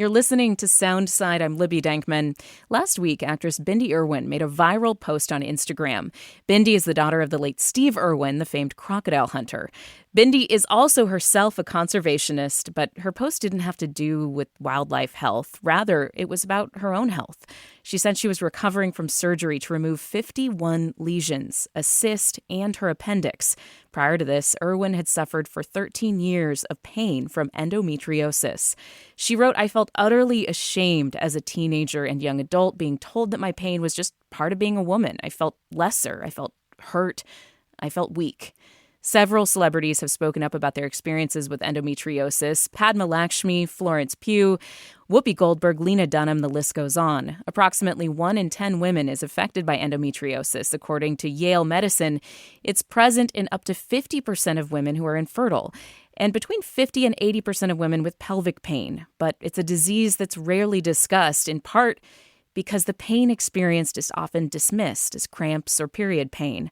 You're listening to Soundside. I'm Libby Dankman. Last week, actress Bindi Irwin made a viral post on Instagram. Bindi is the daughter of the late Steve Irwin, the famed crocodile hunter. Bindi is also herself a conservationist, but her post didn't have to do with wildlife health. Rather, it was about her own health. She said she was recovering from surgery to remove 51 lesions, a cyst, and her appendix. Prior to this, Irwin had suffered for 13 years of pain from endometriosis. She wrote, "I felt utterly ashamed as a teenager and young adult being told that my pain was just part of being a woman. I felt lesser. I felt hurt. I felt weak." Several celebrities have spoken up about their experiences with endometriosis. Padma Lakshmi, Florence Pugh, Whoopi Goldberg, Lena Dunham, the list goes on. Approximately 1 in 10 women is affected by endometriosis. According to Yale Medicine, it's present in up to 50% of women who are infertile, and between 50 and 80% of women with pelvic pain. But it's a disease that's rarely discussed, in part because the pain experienced is often dismissed as cramps or period pain.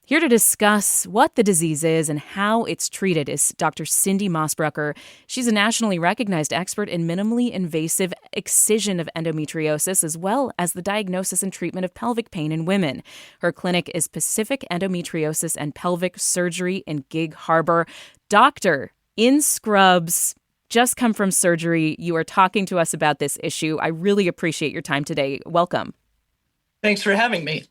Here to discuss what the disease is and how it's treated is Dr. Cindy Mosbrucker. She's a nationally recognized expert in minimally invasive excision of endometriosis, as well as the diagnosis and treatment of pelvic pain in women. Her clinic is Pacific Endometriosis and Pelvic Surgery in Gig Harbor. Doctor, in scrubs, just come from surgery. You are talking to us about this issue. I really appreciate your time today. Welcome. Thanks for having me.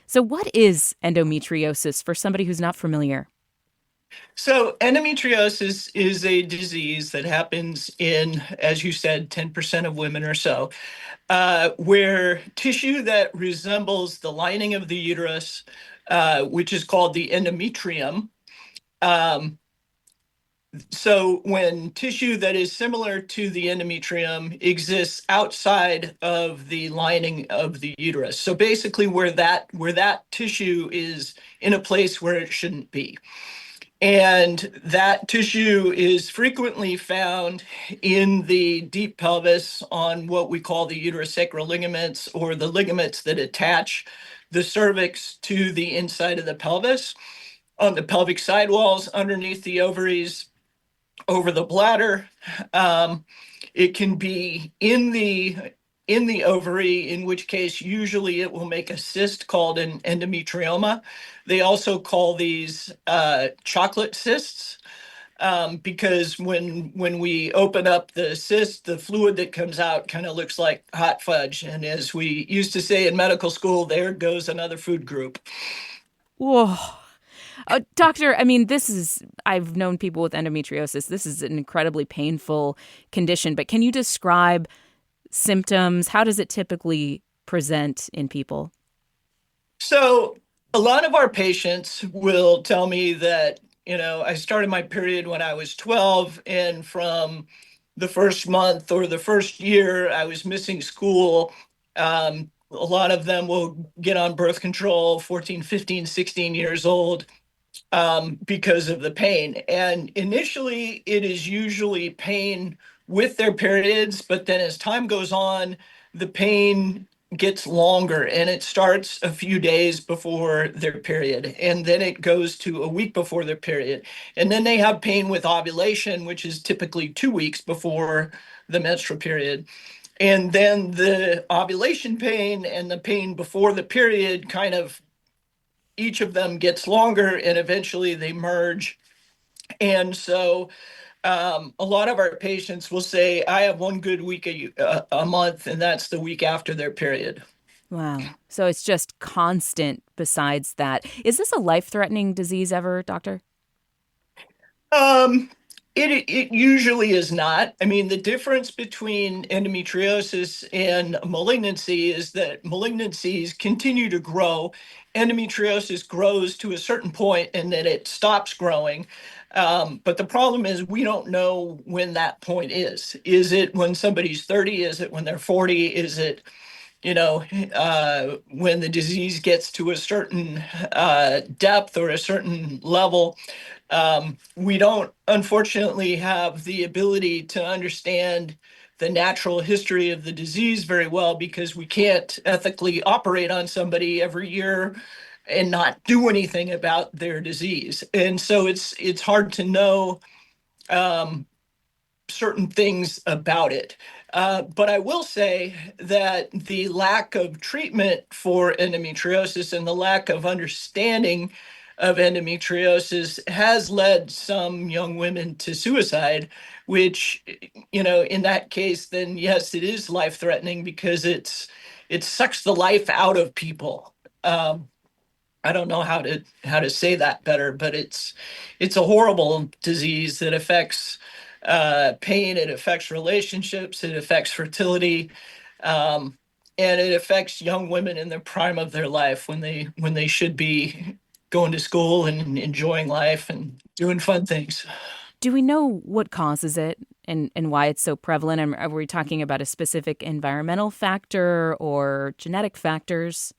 So what is endometriosis for somebody who's not familiar? So, endometriosis is a disease that happens in, as you said, 10% of women or so, where tissue that resembles the lining of the uterus, which is called the endometrium. Um, so, when tissue that is similar to the endometrium exists outside of the lining of the uterus, so basically where that tissue is in a place where it shouldn't be. And that tissue is frequently found in the deep pelvis on what we call the uterosacral ligaments, or the ligaments that attach the cervix to the inside of the pelvis, on the pelvic sidewalls, underneath the ovaries, over the bladder. It can be in the ovary, in which case usually it will make a cyst called an endometrioma. They also call these chocolate cysts, because when we open up the cyst, the fluid that comes out kind of looks like hot fudge. And as we used to say in medical school, there goes another food group. Whoa. Doctor, I've known people with endometriosis. This is an incredibly painful condition, but can you describe symptoms? How does it typically present in people? So a lot of our patients will tell me that, I started my period when I was 12, and from the first month or the first year, I was missing school. A lot of them will get on birth control, 14, 15, 16 years old, because of the pain. And initially, it is usually pain with their periods, but then as time goes on, the pain gets longer, and it starts a few days before their period, and then it goes to a week before their period. And then they have pain with ovulation, which is typically 2 weeks before the menstrual period. And then the ovulation pain and the pain before the period, kind of each of them gets longer, and eventually they merge. And so a lot of our patients will say, I have one good week a month, and that's the week after their period. Wow. So it's just constant besides that. Is this a life-threatening disease ever, doctor? Um, it usually is not. I mean, the difference between endometriosis and malignancy is that malignancies continue to grow. Endometriosis grows to a certain point and then it stops growing. But the problem is we don't know when that point is. Is it when somebody's 30? Is it when they're 40? Is it, when the disease gets to a certain depth or a certain level? We don't, unfortunately, have the ability to understand the natural history of the disease very well, because we can't ethically operate on somebody every year and not do anything about their disease. And so it's hard to know certain things about it. But I will say that the lack of treatment for endometriosis and the lack of understanding of endometriosis has led some young women to suicide, which, in that case, then yes, it is life-threatening because it sucks the life out of people. I don't know how to say that better, but it's a horrible disease that affects pain, it affects relationships, it affects fertility, um, and it affects young women in the prime of their life when they should be going to school and enjoying life and doing fun things. Do we know what causes it and why it's so prevalent? And are we talking about a specific environmental factor or genetic factors?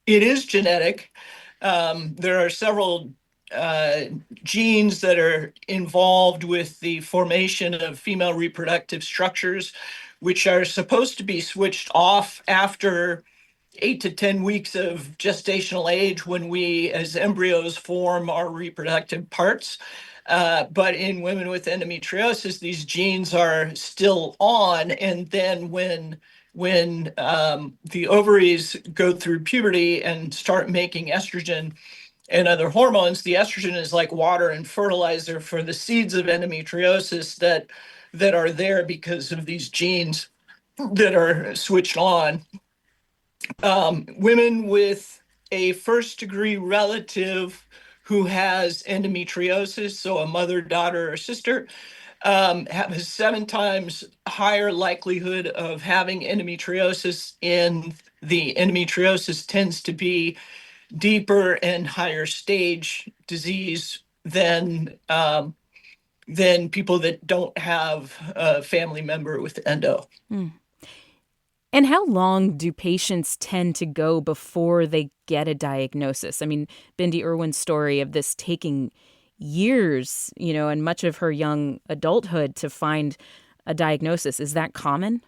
It is genetic. There are several uh, genes that are involved with the formation of female reproductive structures, which are supposed to be switched off after 8 to 10 weeks of gestational age when we, as embryos, form our reproductive parts. But in women with endometriosis, these genes are still on, and then when the ovaries go through puberty and start making estrogen and other hormones, the estrogen is like water and fertilizer for the seeds of endometriosis that are there because of these genes that are switched on. Women with a first degree relative who has endometriosis, so a mother, daughter, or sister, have a 7 times higher likelihood of having endometriosis, and the endometriosis tends to be deeper and higher stage disease than people that don't have a family member with endo. Hmm. And how long do patients tend to go before they get a diagnosis? I mean, Bindi Irwin's story of this taking years, and much of her young adulthood to find a diagnosis, is that common?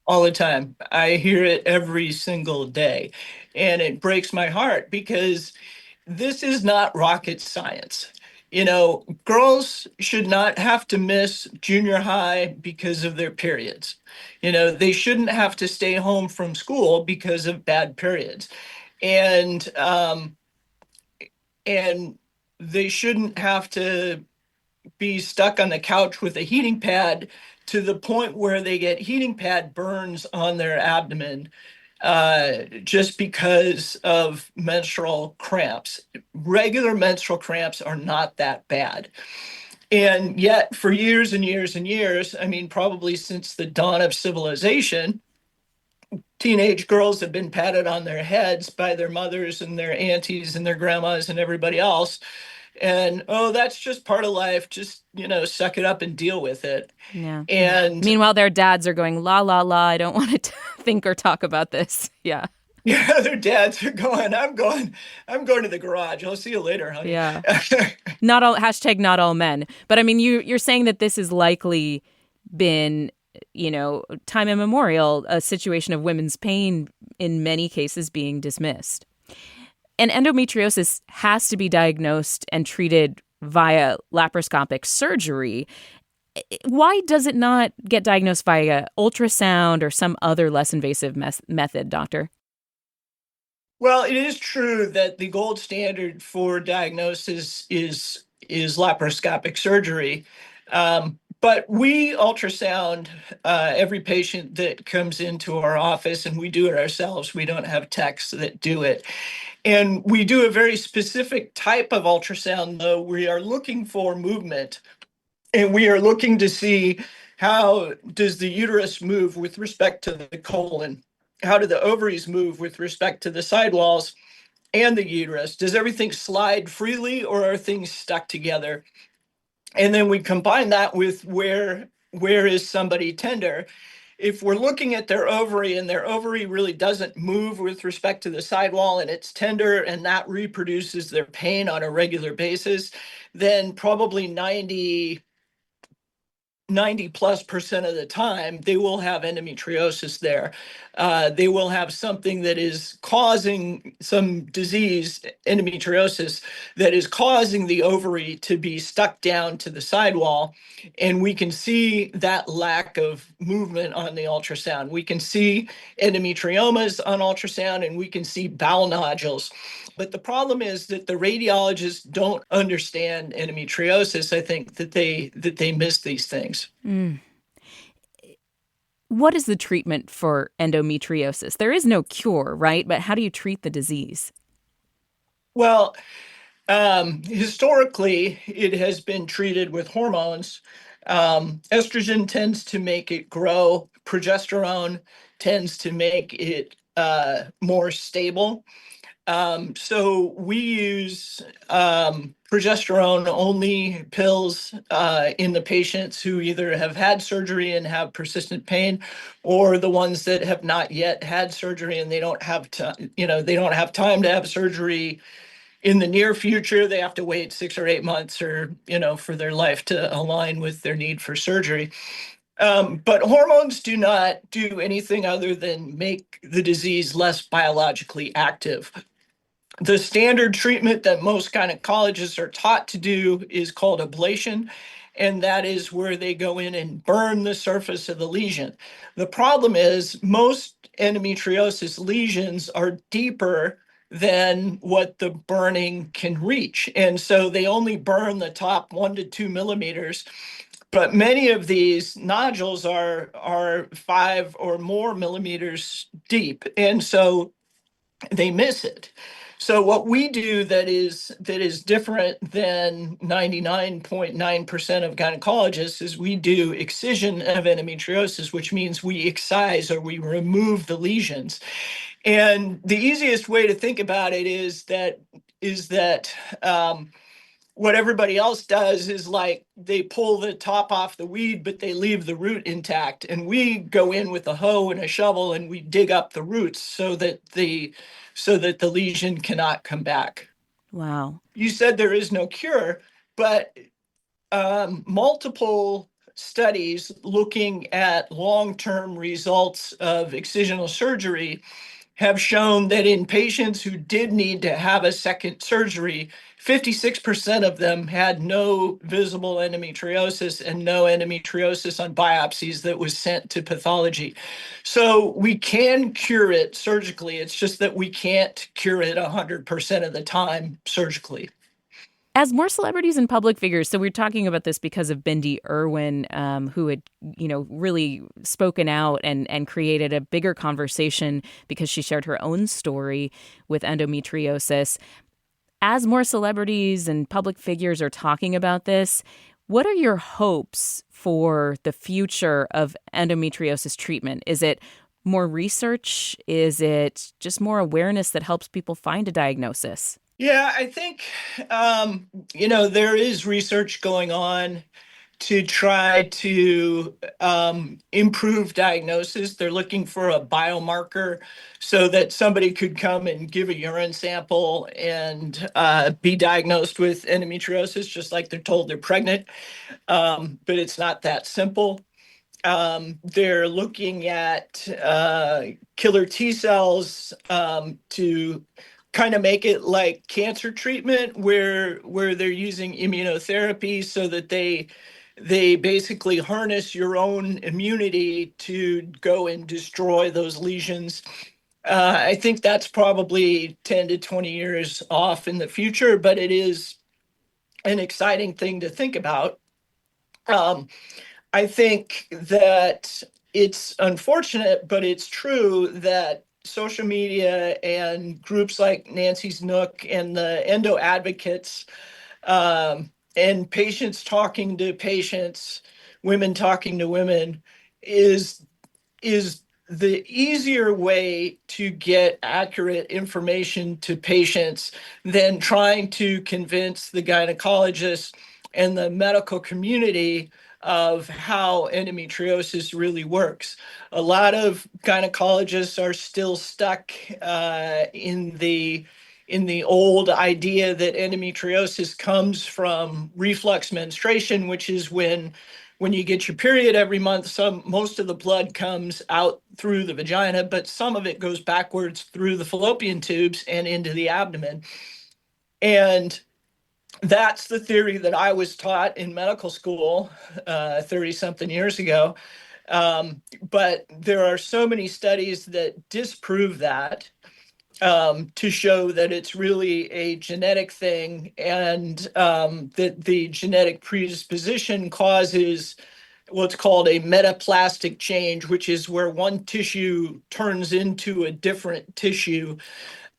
All the time. I hear it every single day. And it breaks my heart because this is not rocket science. Girls should not have to miss junior high because of their periods. They shouldn't have to stay home from school because of bad periods. And and they shouldn't have to be stuck on the couch with a heating pad to the point where they get heating pad burns on their abdomen just because of menstrual cramps. Regular menstrual cramps are not that bad. And yet, for years and years and years, I mean, probably since the dawn of civilization, teenage girls have been patted on their heads by their mothers and their aunties and their grandmas and everybody else. And, oh, that's just part of life. Just, suck it up and deal with it. Yeah. And Meanwhile, their dads are going, la, la, la, I don't want to think or talk about this. Yeah. yeah, their dads are going, I'm going to the garage. I'll see you later, honey. Yeah. Not all, hashtag not all men. But I mean, you're saying that this has likely been, time immemorial, a situation of women's pain in many cases being dismissed. And endometriosis has to be diagnosed and treated via laparoscopic surgery. Why does it not get diagnosed via ultrasound or some other less invasive method, doctor? Well, it is true that the gold standard for diagnosis is laparoscopic surgery. But we ultrasound every patient that comes into our office, and we do it ourselves. We don't have techs that do it. And we do a very specific type of ultrasound, though. We are looking for movement, and we are looking to see how does the uterus move with respect to the colon? How do the ovaries move with respect to the sidewalls and the uterus? Does everything slide freely or are things stuck together? And then we combine that with where is somebody tender? If we're looking at their ovary and their ovary really doesn't move with respect to the sidewall and it's tender and that reproduces their pain on a regular basis, then probably 90+% of the time, they will have endometriosis there. They will have something that is causing some disease, endometriosis, that is causing the ovary to be stuck down to the sidewall. And we can see that lack of movement on the ultrasound. We can see endometriomas on ultrasound, and we can see bowel nodules. But the problem is that the radiologists don't understand endometriosis. I think that they miss these things. Mm. What is the treatment for endometriosis? There is no cure, right? But how do you treat the disease? Well, historically, it has been treated with hormones. Estrogen tends to make it grow. Progesterone tends to make it more stable. So we use progesterone only pills in the patients who either have had surgery and have persistent pain, or the ones that have not yet had surgery and they don't have they don't have time to have surgery in the near future. They have to wait 6 or 8 months or, for their life to align with their need for surgery. But hormones do not do anything other than make the disease less biologically active. The standard treatment that most gynecologists are taught to do is called ablation, and that is where they go in and burn the surface of the lesion. The problem is most endometriosis lesions are deeper than what the burning can reach. And so they only burn the top 1 to 2 millimeters. But many of these nodules are 5 or more millimeters deep. And so they miss it. So what we do that is different than 99.9% of gynecologists is we do excision of endometriosis, which means we excise or we remove the lesions. And the easiest way to think about it is that what everybody else does is like they pull the top off the weed, but they leave the root intact. And we go in with a hoe and a shovel and we dig up the roots so that the lesion cannot come back. Wow. You said there is no cure, but multiple studies looking at long-term results of excisional surgery have shown that in patients who did need to have a second surgery, 56% of them had no visible endometriosis and no endometriosis on biopsies that was sent to pathology. So we can cure it surgically. It's just that we can't cure it 100% of the time surgically. As more celebrities and public figures, so we're talking about this because of Bindi Irwin, who had, really spoken out and created a bigger conversation because she shared her own story with endometriosis. As more celebrities and public figures are talking about this, what are your hopes for the future of endometriosis treatment? Is it more research? Is it just more awareness that helps people find a diagnosis? Yeah, I think, there is research going on to try to improve diagnosis. They're looking for a biomarker so that somebody could come and give a urine sample and be diagnosed with endometriosis, just like they're told they're pregnant. But it's not that simple. They're looking at killer T cells to kind of make it like cancer treatment, where they're using immunotherapy so that they basically harness your own immunity to go and destroy those lesions. I think that's probably 10 to 20 years off in the future, but it is an exciting thing to think about. I think that it's unfortunate, but it's true that social media and groups like Nancy's Nook and the endo advocates, and patients talking to patients, women talking to women, is the easier way to get accurate information to patients than trying to convince the gynecologist and the medical community of how endometriosis really works. A lot of gynecologists are still stuck in the old idea that endometriosis comes from reflux menstruation, which is when when you get your period every month, most of the blood comes out through the vagina, but some of it goes backwards through the fallopian tubes and into the abdomen. And that's the theory that I was taught in medical school 30 something years ago. But there are so many studies that disprove that, to show that it's really a genetic thing, and that the genetic predisposition causes what's called a metaplastic change, which is where one tissue turns into a different tissue,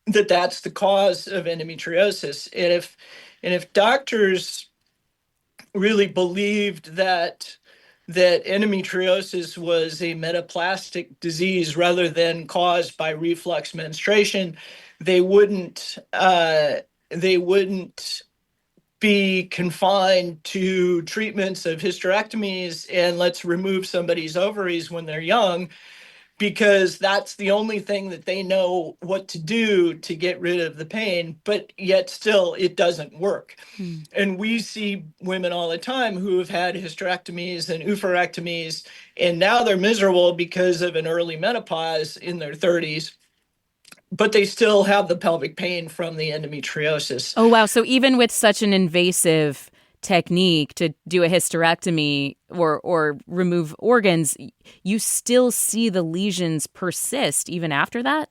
that's the cause of endometriosis. And if doctors really believed that endometriosis was a metaplastic disease rather than caused by reflux menstruation, they wouldn't be confined to treatments of hysterectomies and let's remove somebody's ovaries when they're young, because that's the only thing that they know what to do to get rid of the pain, but yet still it doesn't work. Hmm. And we see women all the time who have had hysterectomies and oophorectomies, and now they're miserable because of an early menopause in their 30s, but they still have the pelvic pain from the endometriosis. Oh, wow. So even with such an invasive technique to do a hysterectomy or remove organs, you still see the lesions persist even after that?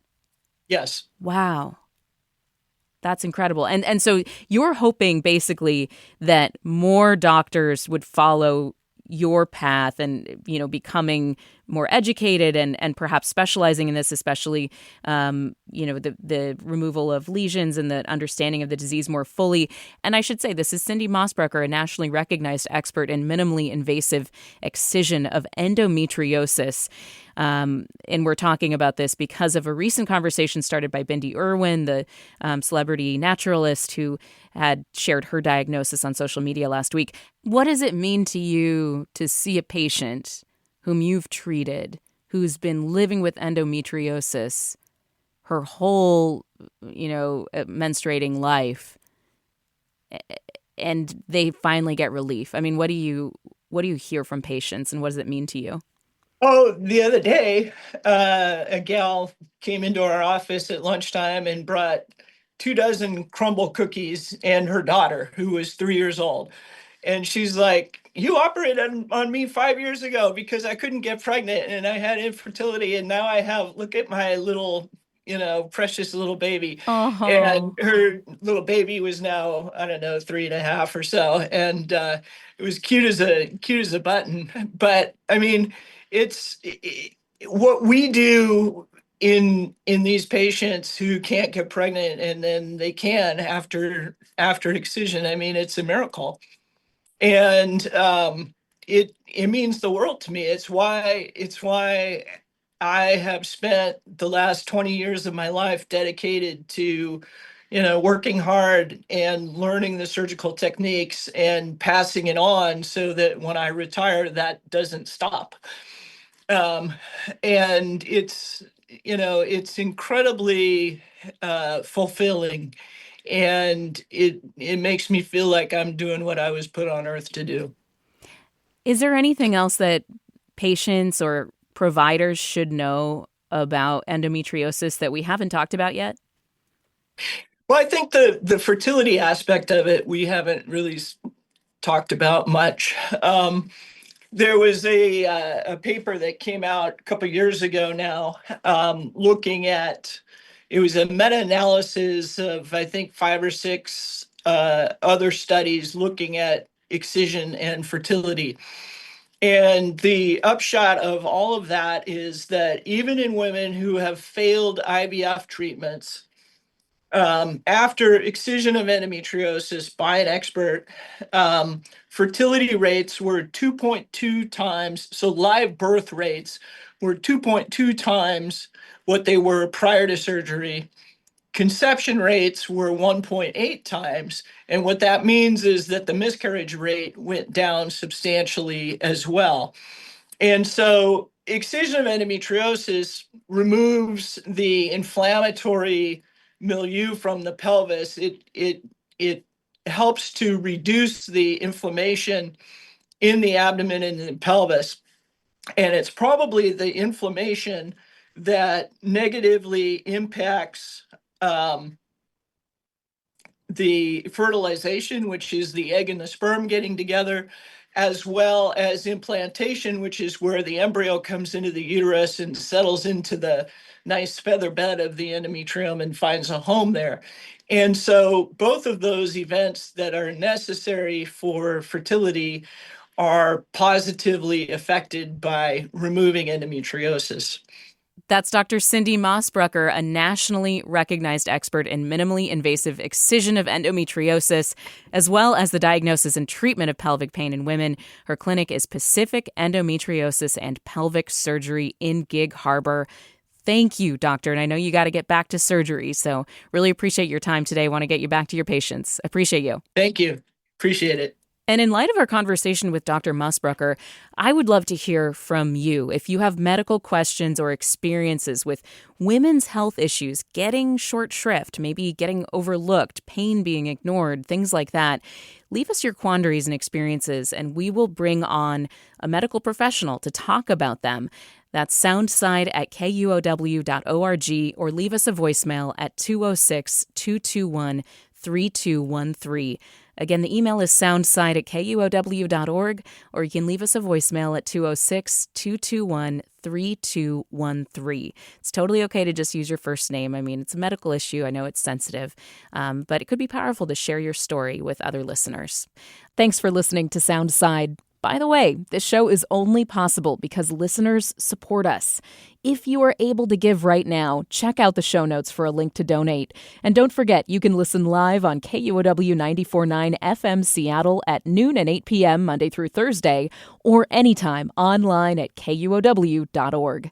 Yes. Wow. That's incredible. And so you're hoping basically that more doctors would follow your path and, becoming more educated and perhaps specializing in this, especially, the removal of lesions and the understanding of the disease more fully. And I should say, this is Cindy Mosbrucker, a nationally recognized expert in minimally invasive excision of endometriosis. And we're talking about this because of a recent conversation started by Bindi Irwin, the celebrity naturalist who had shared her diagnosis on social media last week. What does it mean to you to see a patient whom you've treated, who's been living with endometriosis her whole, menstruating life, and they finally get relief? I mean, what do you hear from patients, and what does it mean to you? Oh, the other day, a gal came into our office at lunchtime and brought 2 dozen crumble cookies and her daughter, who was 3 years old. And she's like, you operated on me 5 years ago because I couldn't get pregnant and I had infertility. And now look at my little, precious little baby. And Oh, her little baby was now, I don't know, 3.5 or so. And it was cute as a button. But I mean, what we do in these patients who can't get pregnant and then they can after excision. I mean, it's a miracle. And it means the world to me. It's why I have spent the last 20 years of my life dedicated to, working hard and learning the surgical techniques and passing it on so that when I retire, that doesn't stop. Um, and it's incredibly fulfilling, and it makes me feel like I'm doing what I was put on earth to do. is there anything else that patients or providers should know about endometriosis that we haven't talked about yet? Well, I think the fertility aspect of it we haven't really talked about much. There was a paper that came out a couple years ago now, looking at, it was a meta-analysis of, I think, 5 or 6 other studies looking at excision and fertility. And the upshot of all of that is that even in women who have failed IVF treatments, after excision of endometriosis by an expert, fertility rates were 2.2 times, so live birth rates were 2.2 times what they were prior to surgery. Conception rates were 1.8 times. And what that means is that the miscarriage rate went down substantially as well. And so excision of endometriosis removes the inflammatory milieu from the pelvis. It helps to reduce the inflammation in the abdomen and the pelvis. And it's probably the inflammation that negatively impacts the fertilization, which is the egg and the sperm getting together, as well as implantation, which is where the embryo comes into the uterus and settles into the nice feather bed of the endometrium and finds a home there. And so both of those events that are necessary for fertility are positively affected by removing endometriosis. That's Dr. Cindy Mosbrucker, a nationally recognized expert in minimally invasive excision of endometriosis, as well as the diagnosis and treatment of pelvic pain in women. Her clinic is Pacific Endometriosis and Pelvic Surgery in Gig Harbor. Thank you, doctor. And I know you got to get back to surgery, so really appreciate your time today. I want to get you back to your patients. Appreciate you. Thank you. Appreciate it. And in light of our conversation with Dr. Mosbrucker, I would love to hear from you. If you have medical questions or experiences with women's health issues getting short shrift, maybe getting overlooked, pain being ignored, things like that, leave us your quandaries and experiences, and we will bring on a medical professional to talk about them. That's Soundside at KUOW.org, or leave us a voicemail at 206-221-3213. Again, the email is soundside at KUOW.org, or you can leave us a voicemail at 206-221-3213. It's totally okay to just use your first name. I mean, it's a medical issue. I know it's sensitive, but it could be powerful to share your story with other listeners. Thanks for listening to Soundside. By the way, this show is only possible because listeners support us. If you are able to give right now, check out the show notes for a link to donate. And don't forget, you can listen live on KUOW 94.9 FM Seattle at noon and 8 p.m. Monday through Thursday, or anytime online at KUOW.org.